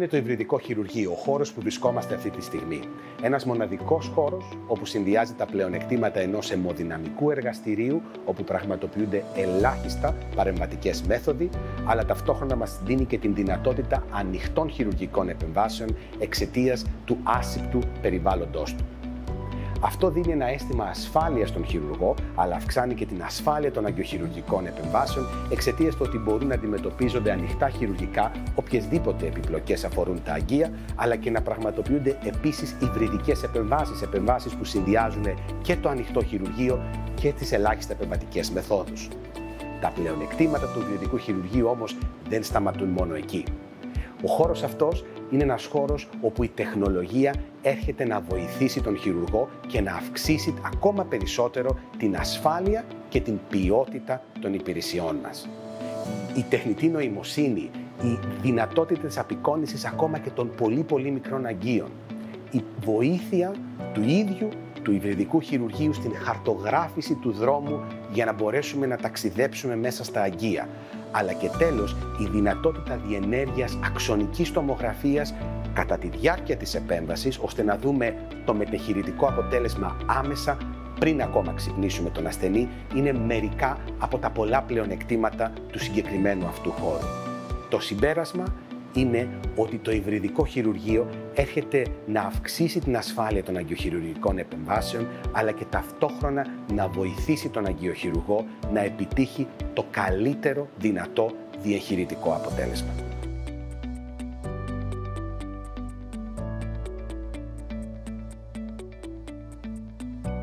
το υβριδικό χειρουργείο, ο χώρος που βρισκόμαστε αυτή τη στιγμή. Ένας μοναδικός χώρος όπου συνδυάζει τα πλεονεκτήματα ενός αιμοδυναμικού εργαστηρίου, όπου πραγματοποιούνται ελάχιστα παρεμβατικές μέθοδοι, αλλά ταυτόχρονα μας δίνει και την δυνατότητα ανοιχτών χειρουργικών επεμβάσεων εξαιτίας του άσυπτου περιβάλλοντός του. Αυτό δίνει ένα αίσθημα ασφάλειας στον χειρουργό, αλλά αυξάνει και την ασφάλεια των αγκιοχειρουργικών επεμβάσεων εξαιτίας του ότι μπορούν να αντιμετωπίζονται ανοιχτά χειρουργικά οποιασδήποτε επιπλοκές αφορούν τα αγκία, αλλά και να πραγματοποιούνται επίσης υβριδικές επεμβάσεις που συνδυάζουν και το ανοιχτό χειρουργείο και τις ελάχιστα επεμβατικές μεθόδους. Τα πλεονεκτήματα του υβριδικού χειρουργείου όμως δεν σταματούν μόνο εκεί. Ο χώρος αυτός είναι ένας χώρος όπου η τεχνολογία έρχεται να βοηθήσει τον χειρουργό και να αυξήσει ακόμα περισσότερο την ασφάλεια και την ποιότητα των υπηρεσιών μας. Η τεχνητή νοημοσύνη, η δυνατότητα της απεικόνησης ακόμα και των πολύ μικρών αγκίων, η βοήθεια του ίδιου του υβριδικού χειρουργείου στην χαρτογράφηση του δρόμου για να μπορέσουμε να ταξιδέψουμε μέσα στα αγκία, αλλά και τέλος η δυνατότητα διενέργειας αξονικής τομογραφίας κατά τη διάρκεια της επέμβασης, ώστε να δούμε το μετεχειρητικό αποτέλεσμα άμεσα πριν ακόμα ξυπνήσουμε τον ασθενή, είναι μερικά από τα πολλά πλεονεκτήματα του συγκεκριμένου αυτού χώρου. Το συμπέρασμα είναι ότι το υβριδικό χειρουργείο έρχεται να αυξήσει την ασφάλεια των αγκιοχειρουργικών επεμβάσεων, αλλά και ταυτόχρονα να βοηθήσει τον αγκιοχειρουργό να επιτύχει το καλύτερο δυνατό διαχειρητικό αποτέλεσμα.